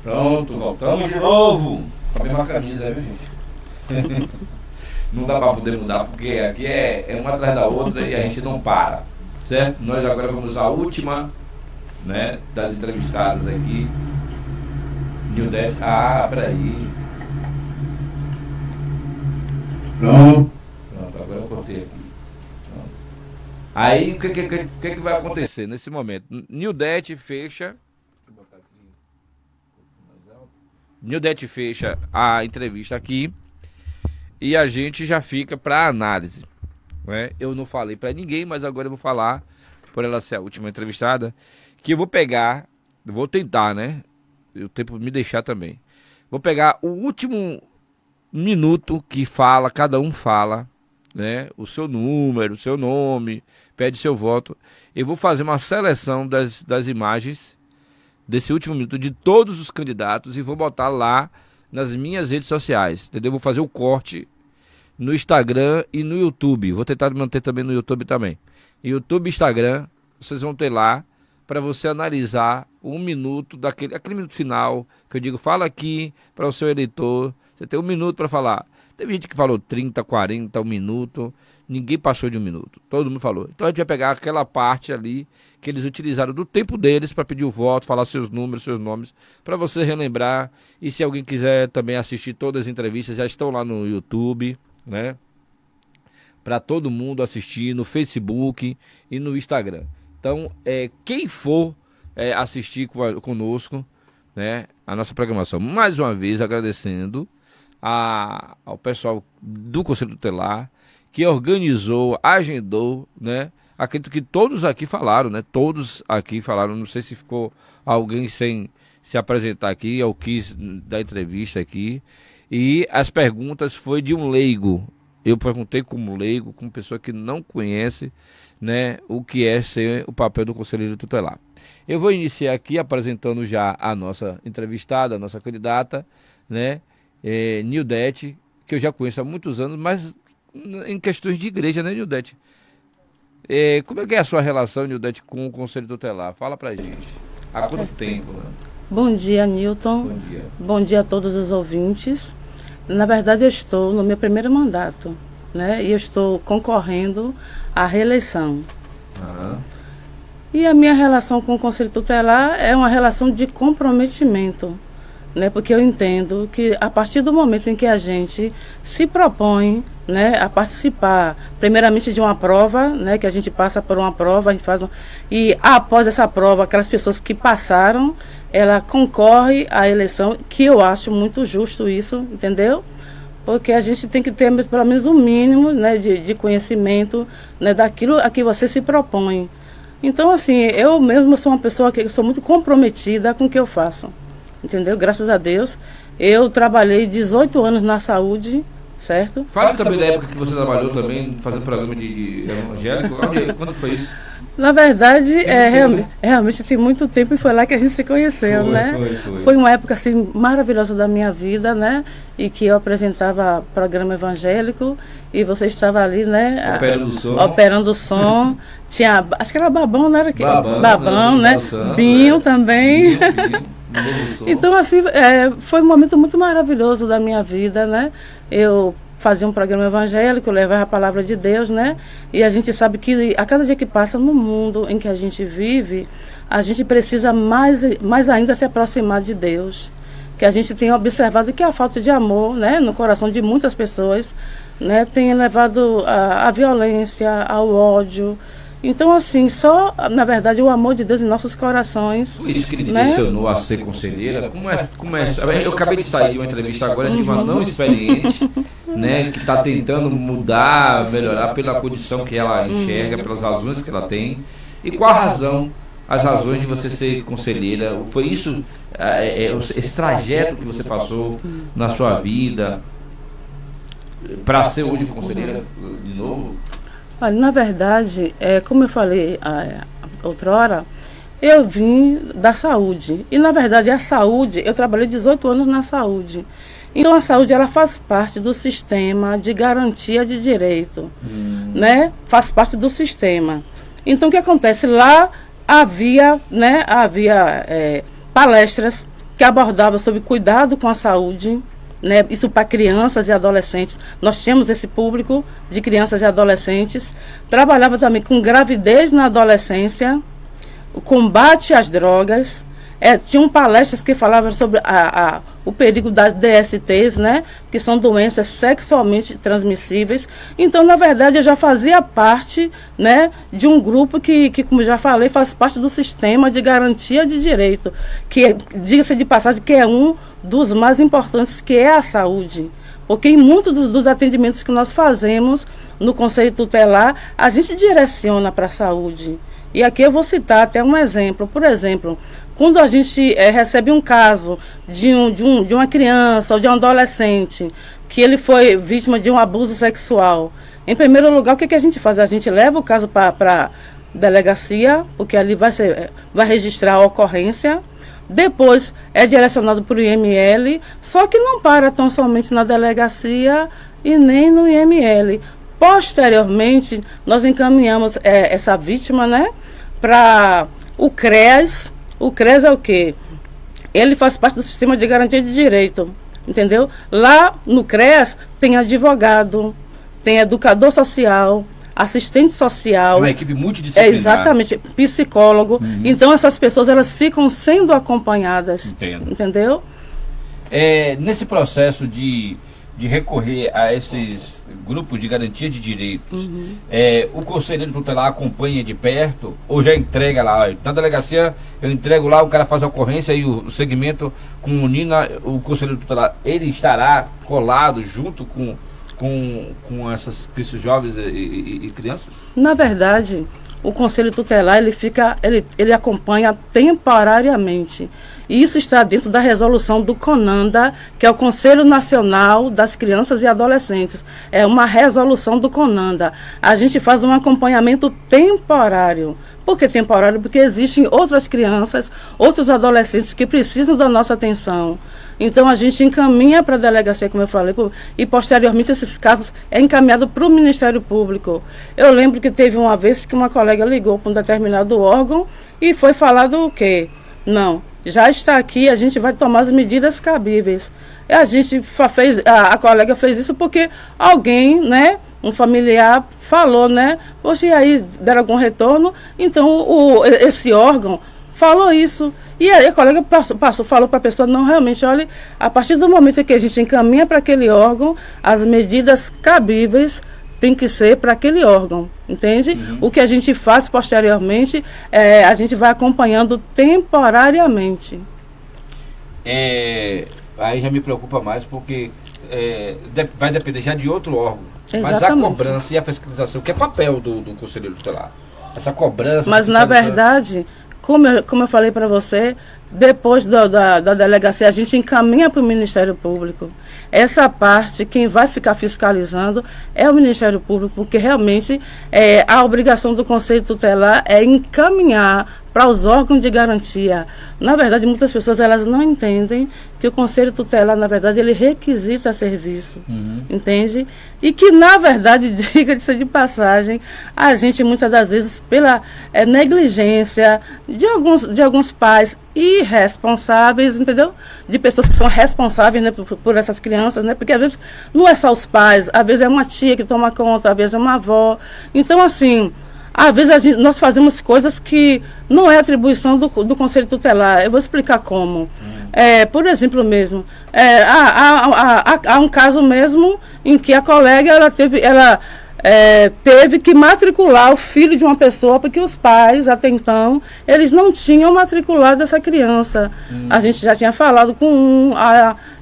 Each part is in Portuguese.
Pronto, voltamos de novo. Com a mesma camisa, viu, gente? Não dá para poder mudar, porque aqui é uma atrás da outra e a gente não para, certo? Nós agora vamos à última, né, das entrevistadas aqui. Nildete. Peraí. Pronto, agora eu cortei aqui. Pronto. Aí, o que vai acontecer nesse momento? Nildete fecha. Nildete fecha a entrevista aqui e a gente já fica para análise, né? Eu não falei para ninguém, mas agora eu vou falar, por ela ser a última entrevistada, que eu vou tentar, né? O tempo me deixar também. Vou pegar o último minuto que fala, cada um fala, né? O seu número, o seu nome, pede seu voto. Eu vou fazer uma seleção das imagens desse último minuto de todos os candidatos e vou botar lá nas minhas redes sociais, entendeu? Vou fazer o corte no Instagram e no YouTube. Vou tentar manter também no YouTube também. YouTube e Instagram, vocês vão ter lá para você analisar um minuto aquele minuto final, que eu digo, fala aqui para o seu eleitor. Você tem um minuto para falar. Teve gente que falou 30, 40, um minuto. Ninguém passou de um minuto. Todo mundo falou. Então a gente vai pegar aquela parte ali que eles utilizaram do tempo deles para pedir o voto, falar seus números, seus nomes, para você relembrar. E se alguém quiser também assistir todas as entrevistas, já estão lá no YouTube, né? Para todo mundo assistir no Facebook e no Instagram. Então, quem for assistir conosco, né, a nossa programação, mais uma vez agradecendo ao pessoal do Conselho Tutelar, que organizou, agendou, né? Acredito que todos aqui falaram, né? Todos aqui falaram, não sei se ficou alguém sem se apresentar aqui, ou quis dar entrevista aqui. E as perguntas foi de um leigo. Eu perguntei como leigo, como pessoa que não conhece, né, o que é ser o papel do conselheiro tutelar. Eu vou iniciar aqui apresentando já a nossa entrevistada, a nossa candidata, né, Nildete, que eu já conheço há muitos anos, mas em questões de igreja, né, Nildete? Como é que é a sua relação, Nildete, com o Conselho Tutelar? Fala pra gente. Há quanto tempo, né? Bom dia, Nilton. Bom dia. Bom dia a todos os ouvintes. Na verdade, eu estou no meu primeiro mandato, né? E eu estou concorrendo à reeleição. Uhum. E a minha relação com o Conselho Tutelar é uma relação de comprometimento, né? Porque eu entendo que a partir do momento em que a gente se propõe, né, a participar, primeiramente de uma prova, né, que a gente passa por uma prova, a gente faz e após essa prova, aquelas pessoas que passaram, ela concorre à eleição, que eu acho muito justo isso, entendeu? Porque a gente tem que ter pelo menos um mínimo, né, de conhecimento, né, daquilo a que você se propõe. Então, assim, eu mesmo sou uma pessoa que sou muito comprometida com o que eu faço, entendeu? Graças a Deus. Eu trabalhei 18 anos na saúde, certo? Fala também da época que você trabalhou também, fazendo programa de evangélico. Quando foi isso? Na verdade, realmente tem muito tempo e foi lá que a gente se conheceu, né? Foi uma época assim maravilhosa da minha vida, né? E que eu apresentava programa evangélico e você estava ali, né? Operando o som. Tinha, acho que era Babão, não era que? Babão, né? Binho também. Então, assim, foi um momento muito maravilhoso da minha vida, né? Eu fazia um programa evangélico, levava a palavra de Deus, né? E a gente sabe que a cada dia que passa no mundo em que a gente vive, a gente precisa mais ainda se aproximar de Deus. Que a gente tem observado que a falta de amor, né, no coração de muitas pessoas, né, tem levado à violência, ao ódio. Então, assim, só, na verdade, o amor de Deus em nossos corações. Foi isso que ele direcionou a ser conselheira? Como é? Eu acabei de sair de uma entrevista agora de uma não experiente, né, que está tentando mudar, melhorar pela condição que ela enxerga, pelas razões que ela tem. E qual a razão, as razões de você ser conselheira? Foi isso, esse trajeto que você passou na sua vida para ser hoje conselheira de novo? Olha, na verdade, como eu falei outrora, eu vim da saúde. E, na verdade, a saúde, eu trabalhei 18 anos na saúde. Então, a saúde, ela faz parte do sistema de garantia de direito, né? Faz parte do sistema. Então, o que acontece? Lá havia palestras que abordava sobre cuidado com a saúde, né? Isso para crianças e adolescentes. Nós tínhamos esse público de crianças e adolescentes. Trabalhava também com gravidez na adolescência, o combate às drogas. Tinham palestras que falavam sobre o perigo das DSTs, né? Que são doenças sexualmente transmissíveis. Então, na verdade, eu já fazia parte, né, de um grupo que, como já falei, faz parte do sistema de garantia de direito, que, diga-se de passagem, que é um dos mais importantes, que é a saúde. Porque em muitos dos atendimentos que nós fazemos no Conselho Tutelar, a gente direciona para a saúde. E aqui eu vou citar até um exemplo. Por exemplo, quando a gente recebe um caso de uma criança ou de um adolescente que ele foi vítima de um abuso sexual, em primeiro lugar, o que a gente faz? A gente leva o caso para a delegacia, porque ali vai registrar a ocorrência. Depois é direcionado para o IML, só que não para tão somente na delegacia e nem no IML. Posteriormente, nós encaminhamos essa vítima, né, para o CREAS. O CREAS é o quê? Ele faz parte do sistema de garantia de direito, entendeu? Lá no CREAS tem advogado, tem educador social, assistente social. Uma equipe multidisciplinar. Exatamente, psicólogo. Uhum. Então, essas pessoas, elas ficam sendo acompanhadas. Entendo. Entendeu? Nesse processo de recorrer a esses grupos de garantia de direitos, o conselheiro tutelar acompanha de perto ou já entrega lá? Na delegacia eu entrego lá, o cara faz a ocorrência e o segmento com o Nina, o conselheiro tutelar, ele estará colado junto com esses jovens e crianças? Na verdade, o Conselho Tutelar ele acompanha temporariamente. E isso está dentro da resolução do CONANDA, que é o Conselho Nacional das Crianças e Adolescentes. É uma resolução do CONANDA. A gente faz um acompanhamento temporário. Por que temporário? Porque existem outras crianças, outros adolescentes que precisam da nossa atenção. Então, a gente encaminha para a delegacia, como eu falei, e posteriormente esses casos é encaminhado para o Ministério Público. Eu lembro que teve uma vez que uma colega ligou para um determinado órgão e foi falado o quê? Não, já está aqui, a gente vai tomar as medidas cabíveis. E a colega fez isso porque alguém, né, um familiar falou, né, poxa, e aí deram algum retorno? Então, esse órgão falou isso. E aí a colega falou para a pessoa, não, realmente, olha, a partir do momento que a gente encaminha para aquele órgão, as medidas cabíveis têm que ser para aquele órgão, entende? Uhum. O que a gente faz posteriormente, a gente vai acompanhando temporariamente. Aí já me preocupa mais, porque vai depender já de outro órgão. Exatamente. Mas a cobrança e a fiscalização, que é papel do conselheiro tutelar? Essa cobrança... Mas, na verdade... Como eu falei para você, depois da delegacia, a gente encaminha para o Ministério Público. Essa parte, quem vai ficar fiscalizando é o Ministério Público, porque realmente a obrigação do Conselho Tutelar é encaminhar para os órgãos de garantia. Na verdade, muitas pessoas elas não entendem que o Conselho Tutelar, na verdade, ele requisita serviço, entende? E que, na verdade, diga-se de passagem, a gente, muitas das vezes, pela negligência de alguns pais irresponsáveis, entendeu? De pessoas que são responsáveis, né, por essas crianças, né? Porque, às vezes, não é só os pais, às vezes é uma tia que toma conta, às vezes é uma avó. Então, assim... Às vezes nós fazemos coisas que não é atribuição do Conselho Tutelar. Eu vou explicar como. Por exemplo mesmo, há um caso mesmo em que a colega teve que matricular o filho de uma pessoa, porque os pais, até então, eles não tinham matriculado essa criança. A gente já tinha falado com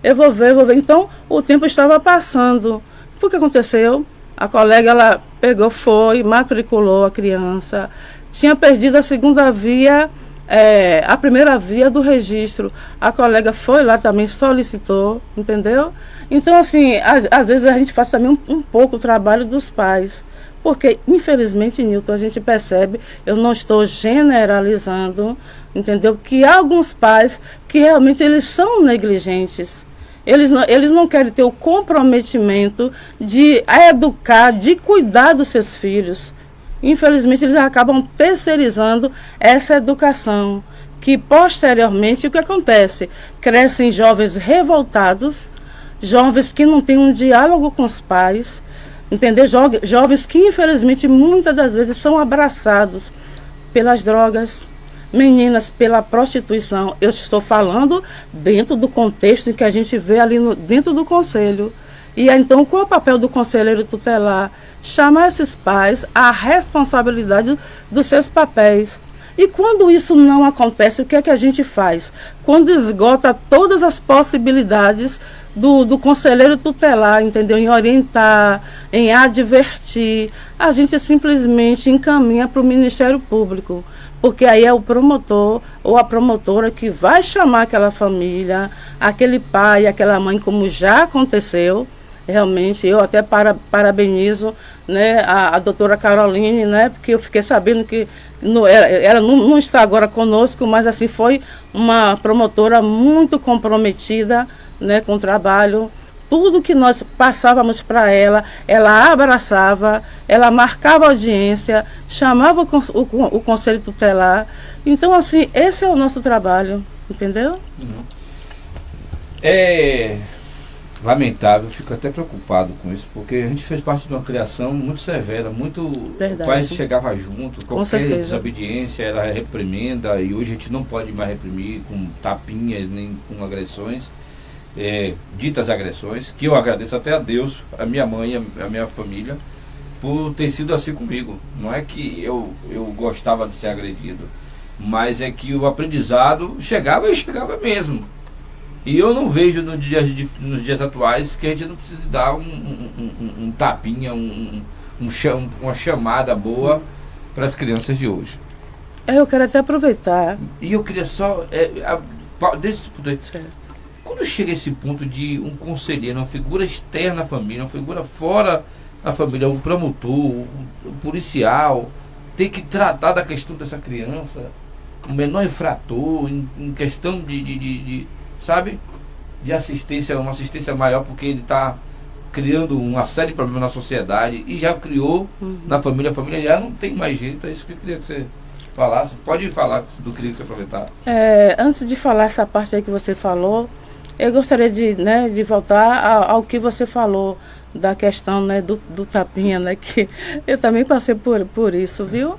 eu vou ver. Então, o tempo estava passando. O que aconteceu? A colega, ela pegou, matriculou a criança, tinha perdido a segunda via, a primeira via do registro. A colega foi lá também, solicitou, entendeu? Então, assim, às vezes a gente faz também um pouco o trabalho dos pais, porque, infelizmente, Nilton, a gente percebe, eu não estou generalizando, entendeu? Que há alguns pais que realmente eles são negligentes. Eles não querem ter o comprometimento de educar, de cuidar dos seus filhos. Infelizmente, eles acabam terceirizando essa educação, que posteriormente o que acontece? Crescem jovens revoltados, jovens que não têm um diálogo com os pais, entendeu? Jovens que infelizmente muitas das vezes são abraçados pelas drogas, meninas pela prostituição. Eu estou falando dentro do contexto em que a gente vê ali dentro do conselho. E então, qual é o papel do conselheiro tutelar? Chamar esses pais à responsabilidade dos seus papéis. E quando isso não acontece, o que é que a gente faz? Quando esgota todas as possibilidades do conselheiro tutelar, entendeu? Em orientar, em advertir, a gente simplesmente encaminha para o Ministério Público. Porque aí é o promotor ou a promotora que vai chamar aquela família, aquele pai, aquela mãe, como já aconteceu. Realmente, eu até parabenizo, né, a doutora Caroline, né, porque eu fiquei sabendo que ela não está agora conosco, mas assim, foi uma promotora muito comprometida, né, com o trabalho. Tudo que nós passávamos para ela abraçava, ela marcava audiência, chamava o conselho tutelar. Então, assim, esse é o nosso trabalho, entendeu? É lamentável, fico até preocupado com isso, porque a gente fez parte de uma criação muito severa, muito... Verdade. O pai chegava junto, Com qualquer certeza. desobediência era reprimenda, e hoje a gente não pode mais reprimir com tapinhas, nem com agressões, ditas agressões, que eu agradeço até a Deus, a minha mãe, a minha família, por ter sido assim comigo. Não é que eu gostava de ser agredido, mas é que o aprendizado chegava mesmo. E eu não vejo nos dias atuais que a gente não precisa dar um tapinha, uma chamada boa para as crianças de hoje. Eu quero até aproveitar. E eu queria só... desse ponto aí, quando chega esse ponto de um conselheiro, uma figura externa à família, uma figura fora da família, um promotor, um policial, ter que tratar da questão dessa criança, o menor infrator, em questão sabe, de assistência, uma assistência maior, porque ele está criando uma série de problemas na sociedade e já criou na família, a família já não tem mais jeito. É isso que eu queria que você falasse. Pode falar do que você aproveitar. Antes de falar essa parte aí que você falou, eu gostaria de voltar ao que você falou da questão, né, do tapinha, né, que eu também passei por isso, viu?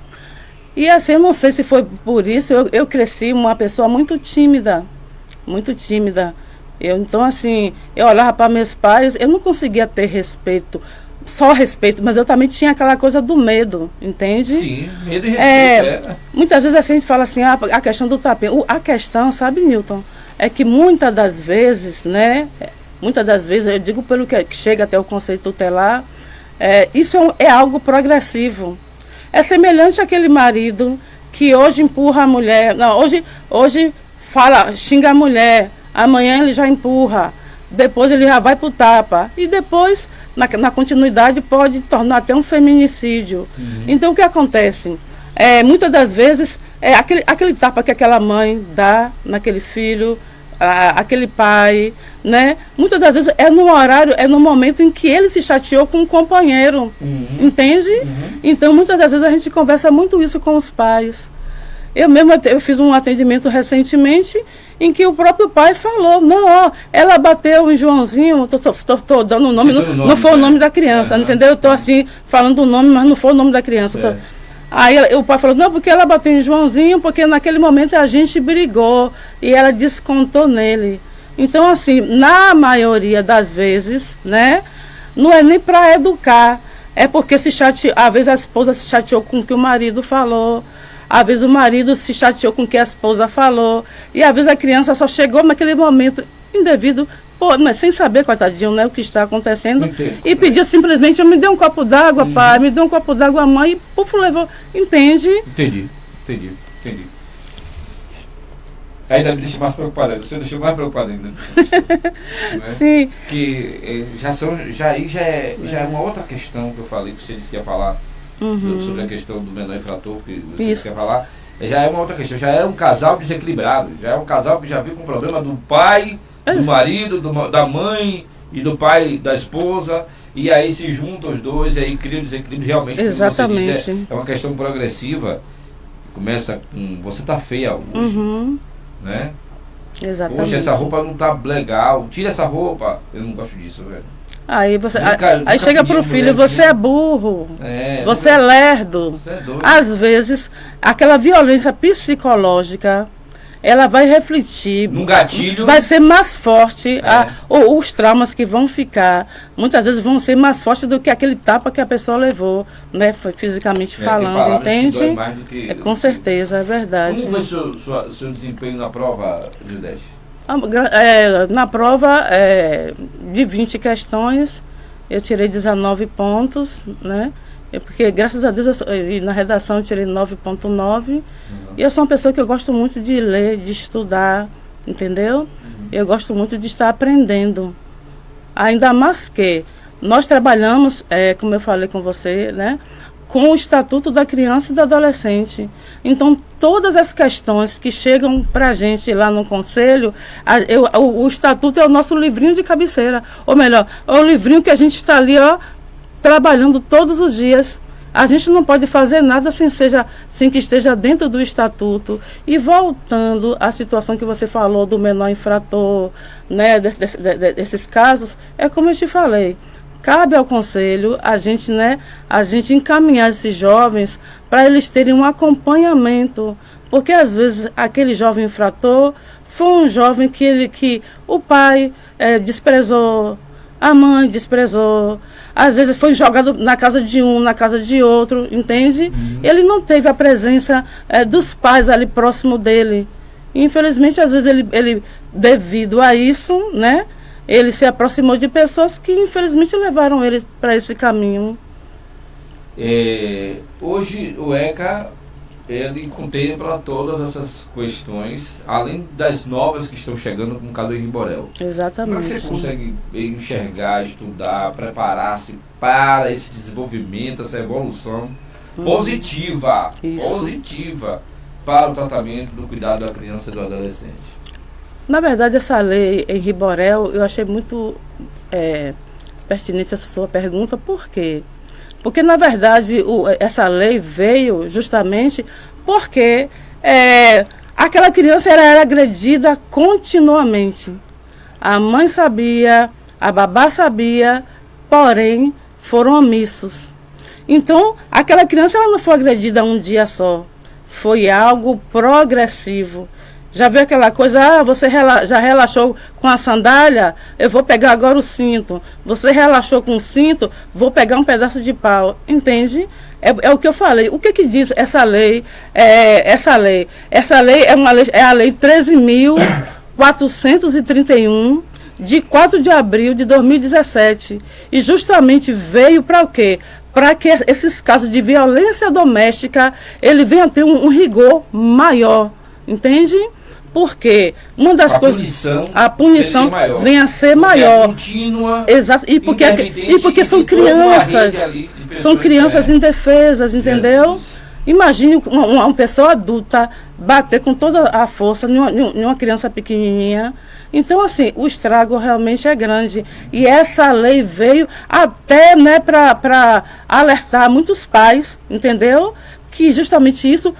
E assim, eu não sei se foi por isso, eu cresci uma pessoa muito tímida. Então, assim, eu olhava para meus pais, eu não conseguia ter respeito, só respeito, mas eu também tinha aquela coisa do medo, entende? Sim, medo e respeito. Muitas vezes assim, a gente fala assim, a questão do tapinha. A questão, sabe, Newton, é que muitas das vezes, eu digo pelo que chega até o conselho tutelar, isso é algo progressivo. É semelhante àquele marido que hoje empurra a mulher, hoje xinga a mulher, amanhã ele já empurra, depois ele já vai pro tapa, e depois, na continuidade, pode tornar até um feminicídio. Então, o que acontece? Muitas das vezes, aquele tapa que aquela mãe dá naquele filho, aquele pai, né? Muitas das vezes é no horário, é no momento em que ele se chateou com um companheiro, entende? Então, muitas das vezes a gente conversa muito isso com os pais. Eu fiz um atendimento recentemente em que o próprio pai falou, ela bateu em Joãozinho, estou dando o nome, não foi o nome da criança, entendeu? Eu estou assim, falando o nome, mas não foi o nome da criança. Aí o pai falou, não, porque ela bateu em Joãozinho, porque naquele momento a gente brigou e ela descontou nele. Então, assim, na maioria das vezes, né, não é nem para educar, é porque às vezes a esposa se chateou com o que o marido falou, às vezes o marido se chateou com o que a esposa falou, e às vezes a criança só chegou naquele momento indevido, mas sem saber, coitadinho, né, o que está acontecendo, e pediu simplesmente, me dê um copo d'água, pai, me dê um copo d'água, mãe, e puf, levou, entende? Entendi. Ainda me deixa mais preocupado, você deixou mais preocupado ainda. Né? Sim. Que já é uma outra questão que eu falei, que você disse que ia falar, sobre a questão do menor infrator, que você disse que ia falar, já é uma outra questão, já é um casal desequilibrado, já é um casal que já vive com problema do pai, do marido, da mãe e do pai da esposa, e aí se juntam os dois, e aí cria um desequilíbrio realmente. Exatamente. É uma questão progressiva. começa com você tá feia hoje, né? Exatamente. Poxa, essa roupa não tá legal, tira essa roupa. Eu não gosto disso, velho. Aí você aí chega pro filho, você é burro, você é lerdo. Você é doido. Às vezes, aquela violência psicológica, ela vai refletir, num gatilho, vai ser mais forte, os traumas que vão ficar, muitas vezes vão ser mais fortes do que aquele tapa que a pessoa levou, né, fisicamente falando, entende? Com certeza, é verdade. Como foi seu desempenho na prova, Judete? Na prova de 20 questões, eu tirei 19 pontos, né? Porque, graças a Deus, na redação eu tirei 9,9. E eu sou uma pessoa que eu gosto muito de ler, de estudar, entendeu? Eu gosto muito de estar aprendendo. Ainda mais que nós trabalhamos, como eu falei com você, né? Com o Estatuto da Criança e do Adolescente. Então, todas as questões que chegam para a gente lá no Conselho, o Estatuto é o nosso livrinho de cabeceira. Ou melhor, é o livrinho que a gente está ali, trabalhando todos os dias. A gente não pode fazer nada sem que esteja dentro do Estatuto. E voltando à situação que você falou do menor infrator, né, desses casos, é como eu te falei. Cabe ao Conselho a gente encaminhar esses jovens para eles terem um acompanhamento. Porque, às vezes, aquele jovem infrator foi um jovem que o pai desprezou, a mãe desprezou. Às vezes foi jogado na casa de um, na casa de outro, entende? Ele não teve a presença dos pais ali próximo dele. Infelizmente, às vezes, ele devido a isso, né? Ele se aproximou de pessoas que, infelizmente, levaram ele para esse caminho. Hoje, o ECA, ele contempla todas essas questões, além das novas que estão chegando com o caso Henri Borel. Exatamente. Como é que você consegue enxergar, estudar, preparar-se para esse desenvolvimento, essa evolução positiva para o tratamento do cuidado da criança e do adolescente? Na verdade, essa lei Henri Borel, eu achei muito pertinente essa sua pergunta. Por quê? Porque, na verdade, essa lei veio justamente porque aquela criança era agredida continuamente. A mãe sabia, a babá sabia, porém, foram omissos. Então, aquela criança ela não foi agredida um dia só. Foi algo progressivo. Já viu aquela coisa, você já relaxou com a sandália? Eu vou pegar agora o cinto. Você relaxou com o cinto? Vou pegar um pedaço de pau. Entende? É o que eu falei. O que diz essa lei? Essa lei é a lei 13.431, de 4 de abril de 2017. E justamente veio para o quê? Para que esses casos de violência doméstica, ele venha a ter um rigor maior. Entende? Porque uma das coisas, a punição vem a ser maior. Contínua, exato. E porque são crianças indefesas, entendeu? Imagine uma pessoa adulta bater com toda a força em uma criança pequenininha. Então, assim, o estrago realmente é grande. E essa lei veio até, né, para alertar muitos pais, entendeu? Que justamente isso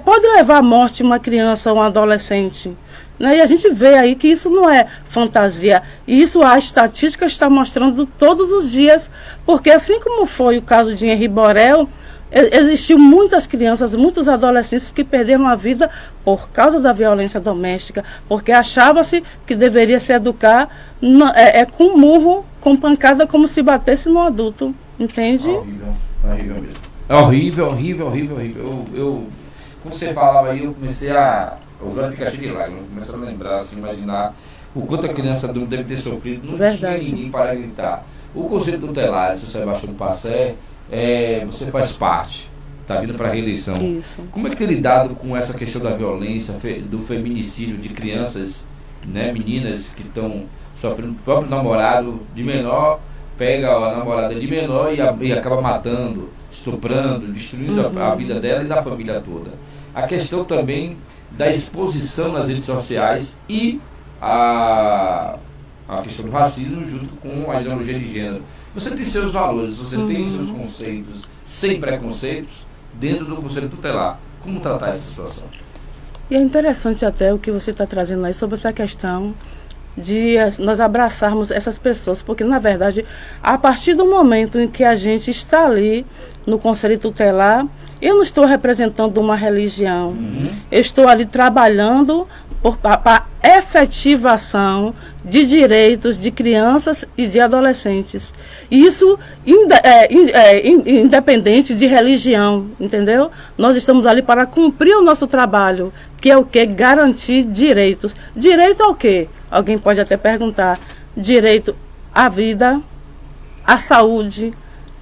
pode levar à morte uma criança ou um adolescente. Né? E a gente vê aí que isso não é fantasia. E isso a estatística está mostrando todos os dias. Porque assim como foi o caso de Henri Borel, existiu muitas crianças, muitos adolescentes que perderam a vida por causa da violência doméstica. Porque achava-se que deveria se educar com murro, com pancada, como se batesse no adulto. Entende? Horrível mesmo. Horrível. Como você falava aí, eu comecei o Vande Caixinha de Lágrimas, eu comecei a lembrar, assim, imaginar o quanto a criança deve ter sofrido, não tinha ninguém para gritar. O Conselho Tutelar, seu Sebastião Passé, você faz parte, está vindo para a reeleição. Isso. Como é que tem lidado com essa questão da violência, do feminicídio de crianças, né, meninas que estão sofrendo, o próprio namorado de menor pega a namorada de menor e acaba matando, estuprando, destruindo a vida dela e da família toda. A questão também da exposição nas redes sociais e a questão do racismo junto com a ideologia de gênero. Você tem seus valores, você tem seus conceitos, sem preconceitos, dentro do Conselho Tutelar. Como tratar essa situação? E é interessante até o que você está trazendo aí sobre essa questão de nós abraçarmos essas pessoas, porque na verdade, a partir do momento em que a gente está ali no Conselho Tutelar, eu não estou representando uma religião, eu estou ali trabalhando para a efetivação de direitos de crianças e de adolescentes. Isso independente de religião, entendeu? Nós estamos ali para cumprir o nosso trabalho, que é o quê? Garantir direitos. Direito ao quê? Alguém pode até perguntar. Direito à vida, à saúde,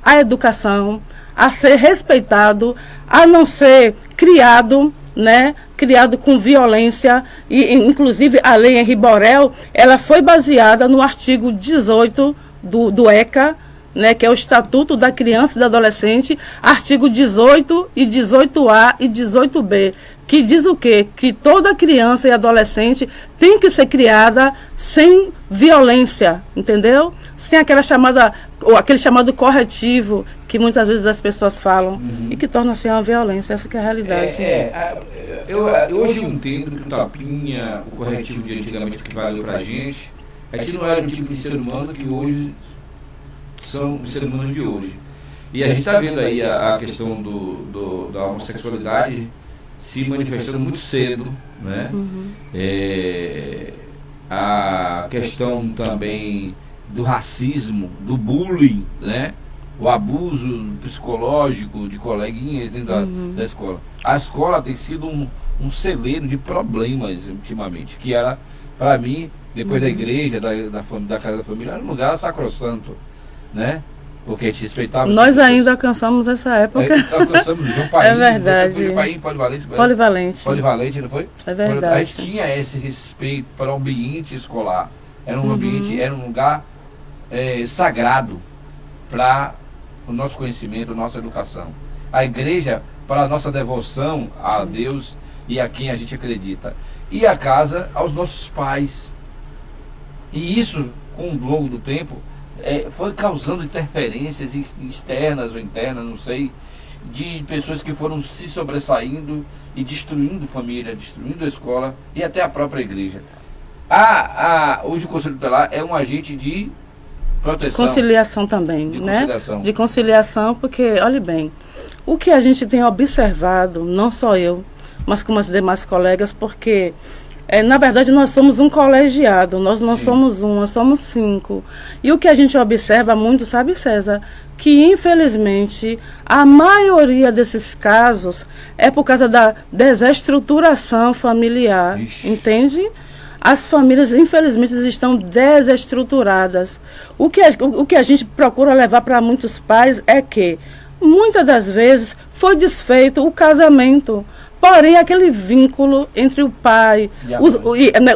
à educação, a ser respeitado, a não ser criado, né? Criado com violência, e inclusive a lei Henri Borel, ela foi baseada no artigo 18 do ECA, né, que é o Estatuto da Criança e do Adolescente, artigo 18 e 18A e 18B, que diz o quê? Que toda criança e adolescente tem que ser criada sem violência, entendeu? Sem aquele chamado corretivo, que muitas vezes as pessoas falam, e que torna-se uma violência. Essa que é a realidade. Hoje eu entendo que o tapinha, o corretivo de antigamente que valeu pra gente não era o tipo de ser humano que hoje são os seres humanos de hoje. E a gente está vendo aí a questão da homossexualidade se manifestando muito cedo, né? A questão também do racismo, do bullying, né? O abuso psicológico de coleguinhas dentro da escola. A escola tem sido um celeiro de problemas ultimamente, que era, para mim, depois da igreja, da casa da família, era um lugar sacrossanto, né? Porque a gente respeitava. Nós ainda alcançamos essa época. Alcançamos João Paim. É verdade. Você foi polivalente? Polivalente, não foi? É verdade. A gente tinha esse respeito para o ambiente escolar. Era um ambiente, era um lugar sagrado para o nosso conhecimento, a nossa educação. A igreja para a nossa devoção a Deus e a quem a gente acredita. E a casa aos nossos pais. E isso, com o longo do tempo, foi causando interferências externas ou internas, não sei, de pessoas que foram se sobressaindo e destruindo família, destruindo a escola e até a própria igreja. Hoje o Conselho Tutelar é um agente de proteção. Conciliação também, de né? Conciliação. De conciliação, porque, olhe bem, o que a gente tem observado, não só eu, mas como as demais colegas, porque na verdade, nós somos um colegiado, nós não somos nós somos 5. E o que a gente observa muito, sabe, César, que infelizmente a maioria desses casos é por causa da desestruturação familiar, entende? As famílias, infelizmente, estão desestruturadas. O que a gente procura levar para muitos pais é que, muitas das vezes, foi desfeito o casamento. Porém, aquele vínculo entre o pai,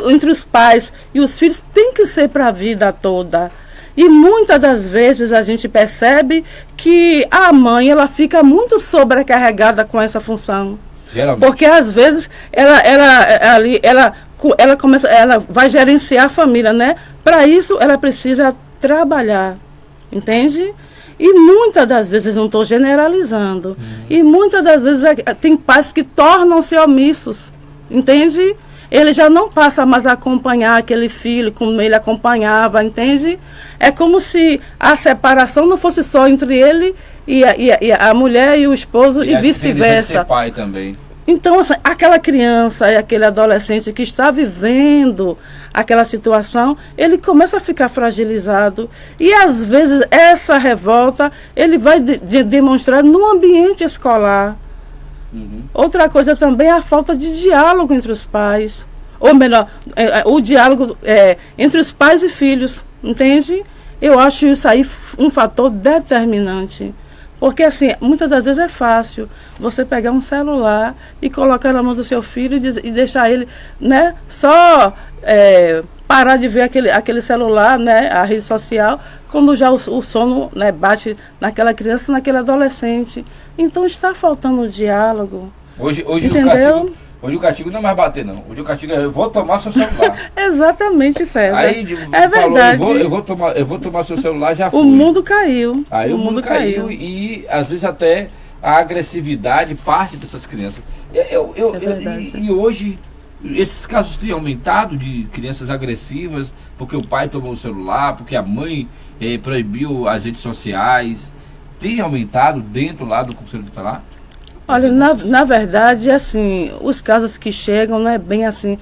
entre os pais e os filhos tem que ser para a vida toda. E muitas das vezes a gente percebe que a mãe ela fica muito sobrecarregada com essa função. Geralmente. Porque às vezes ela vai gerenciar a família, né? Para isso ela precisa trabalhar, entende? E muitas das vezes, não estou generalizando, e muitas das vezes tem pais que tornam-se omissos, entende? Ele já não passa mais a acompanhar aquele filho como ele acompanhava, entende? É como se a separação não fosse só entre ele e a mulher e o esposo e vice-versa. Ser pai também. Então, assim, aquela criança e aquele adolescente que está vivendo aquela situação, ele começa a ficar fragilizado. E, às vezes, essa revolta, ele vai demonstrar no ambiente escolar. Outra coisa também é a falta de diálogo entre os pais. Ou melhor, o diálogo entre os pais e filhos, entende? Eu acho isso aí um fator determinante. Porque, assim, muitas das vezes é fácil você pegar um celular e colocar na mão do seu filho e deixar ele, né, só parar de ver aquele celular, né, a rede social, quando já o sono, né, bate naquela criança, naquele adolescente. Então, está faltando o diálogo. Hoje entendeu? Hoje o castigo não é mais bater, não. Hoje o castigo é: eu vou tomar seu celular. Exatamente, César. Aí, verdade. Eu vou tomar seu celular, já foi. O mundo caiu. Aí o mundo caiu e, às vezes, até a agressividade parte dessas crianças. E hoje, esses casos têm aumentado de crianças agressivas, porque o pai tomou o celular, porque a mãe proibiu as redes sociais. Tem aumentado dentro lá do Conselho Tutelar? Olha, na verdade, assim, os casos que chegam não é bem assim.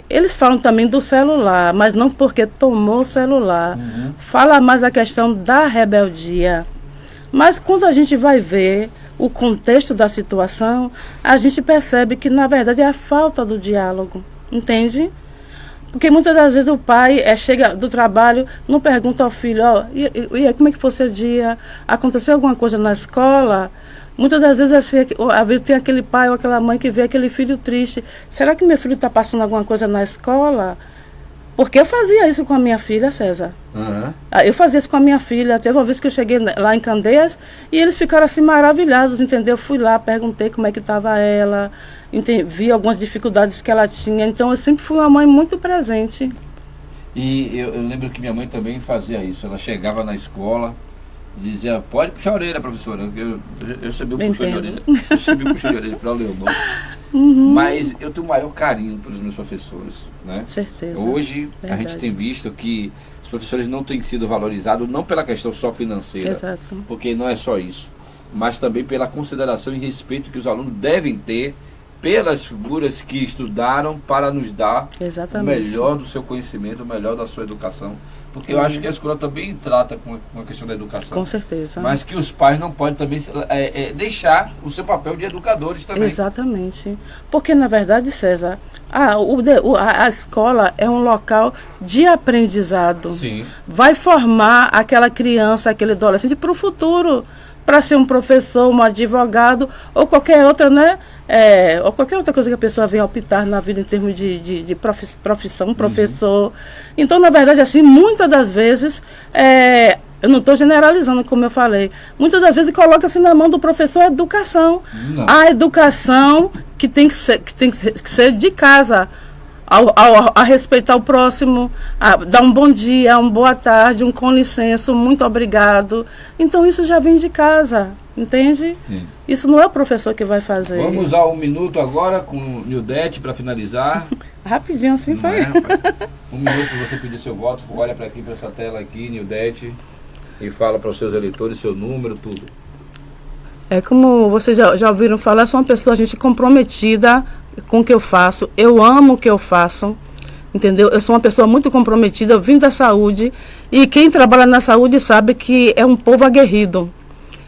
Eles falam também do celular, mas não porque tomou o celular. Fala mais a questão da rebeldia. Mas quando a gente vai ver o contexto da situação, a gente percebe que, na verdade, é a falta do diálogo. Entende? Porque muitas das vezes o pai chega do trabalho, não pergunta ao filho, e como é que foi seu dia? Aconteceu alguma coisa na escola? Muitas das vezes assim, às vezes tem aquele pai ou aquela mãe que vê aquele filho triste. Será que meu filho está passando alguma coisa na escola? Porque eu fazia isso com a minha filha, César. Eu fazia isso com a minha filha. Teve uma vez que eu cheguei lá em Candeias e eles ficaram assim maravilhados, entendeu? Eu fui lá, perguntei como é que estava ela, vi algumas dificuldades que ela tinha. Então eu sempre fui uma mãe muito presente. E eu lembro que minha mãe também fazia isso. Ela chegava na escola, dizia, pode puxar a orelha, professora. Eu recebi um puxão de orelha. Eu recebi um puxão de orelha para o Leonor. Mas eu tenho o maior carinho pelos meus professores, né? Certeza. Hoje, a gente tem visto que os professores não têm sido valorizados, não pela questão só financeira, exato, porque não é só isso, mas também pela consideração e respeito que os alunos devem ter pelas figuras que estudaram para nos dar o melhor do seu conhecimento, o melhor da sua educação. Porque eu acho que a escola também trata com a questão da educação. Com certeza. Mas que os pais não podem também deixar o seu papel de educadores também. Exatamente. Porque, na verdade, César, a escola é um local de aprendizado. Sim. Vai formar aquela criança, aquele adolescente para o futuro, para ser um professor, um advogado ou qualquer outra, né? Ou qualquer outra coisa que a pessoa venha optar na vida em termos de profissão, professor. Então, na verdade, assim, muitas das vezes, eu não estou generalizando, como eu falei, muitas das vezes coloca-se na mão do professor a educação. Não. A educação que tem que ser de casa, a respeitar o próximo, a dar um bom dia, uma boa tarde, um com licença, muito obrigado. Então, isso já vem de casa. Entende? Sim. Isso não é o professor que vai fazer. Vamos a 1 minuto agora com Nildete para finalizar. Rapidinho assim foi. 1 minuto para você pedir seu voto. Olha para aqui, para essa tela aqui, Nildete, e fala para os seus eleitores seu número, tudo. Como vocês já ouviram falar, eu sou uma pessoa, gente, comprometida com o que eu faço. Eu amo o que eu faço. Entendeu? Eu sou uma pessoa muito comprometida, eu vim da saúde. E quem trabalha na saúde sabe que é um povo aguerrido.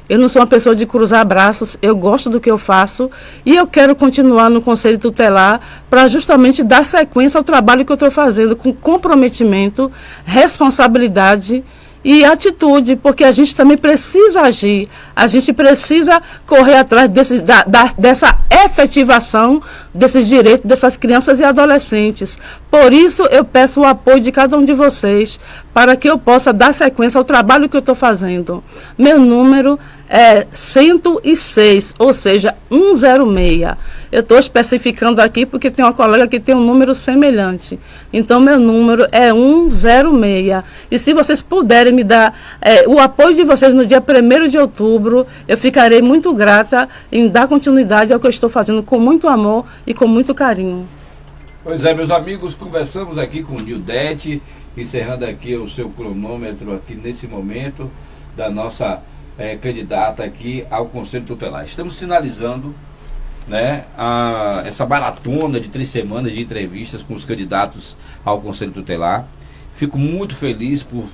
Eu não sou uma pessoa de cruzar braços, eu gosto do que eu faço e eu quero continuar no Conselho Tutelar para justamente dar sequência ao trabalho que eu estou fazendo com comprometimento, responsabilidade e atitude, porque a gente também precisa agir, a gente precisa correr atrás dessa efetivação desses direitos dessas crianças e adolescentes. Por isso, eu peço o apoio de cada um de vocês para que eu possa dar sequência ao trabalho que eu estou fazendo. Meu número é 106, ou seja, 106. Eu estou especificando aqui porque tem uma colega que tem um número semelhante. Então, meu número é 106. E se vocês puderem me dar o apoio de vocês no dia 1º de outubro, eu ficarei muito grata em dar continuidade ao que eu estou fazendo com muito amor e com muito carinho. Pois é, meus amigos, conversamos aqui com Nildete, encerrando aqui o seu cronômetro aqui nesse momento da nossa candidata aqui ao Conselho Tutelar. Estamos finalizando, né, essa maratona de 3 semanas de entrevistas com os candidatos ao Conselho Tutelar. Fico muito feliz por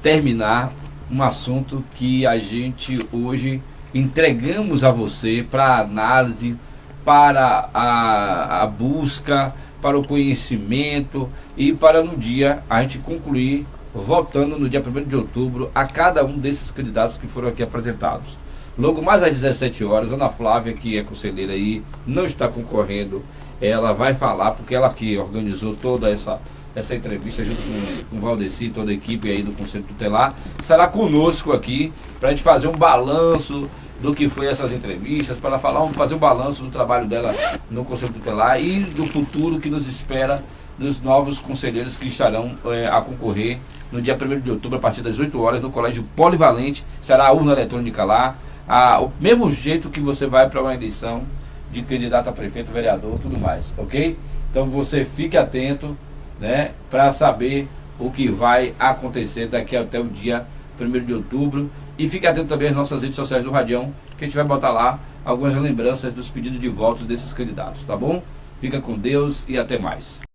terminar um assunto que a gente hoje entregamos a você para análise, para a busca, para o conhecimento e para no dia a gente concluir votando no dia 1º de outubro a cada um desses candidatos que foram aqui apresentados. Logo mais às 17 horas, Ana Flávia, que é conselheira aí, não está concorrendo, ela vai falar, porque ela que organizou toda essa entrevista junto com o Valdeci, toda a equipe aí do Conselho Tutelar, estará conosco aqui para a gente fazer um balanço do que foi essas entrevistas, para fazer um balanço do trabalho dela no Conselho Tutelar e do futuro que nos espera dos novos conselheiros que estarão a concorrer no dia 1º de outubro, a partir das 8 horas, no Colégio Polivalente. Será a urna eletrônica lá, o mesmo jeito que você vai para uma eleição de candidato a prefeito, vereador, tudo mais, ok? Então você fique atento, né, para saber o que vai acontecer daqui até o dia 1º de outubro. E fique atento também às nossas redes sociais do Radião, que a gente vai botar lá algumas lembranças dos pedidos de votos desses candidatos, tá bom? Fica com Deus e até mais.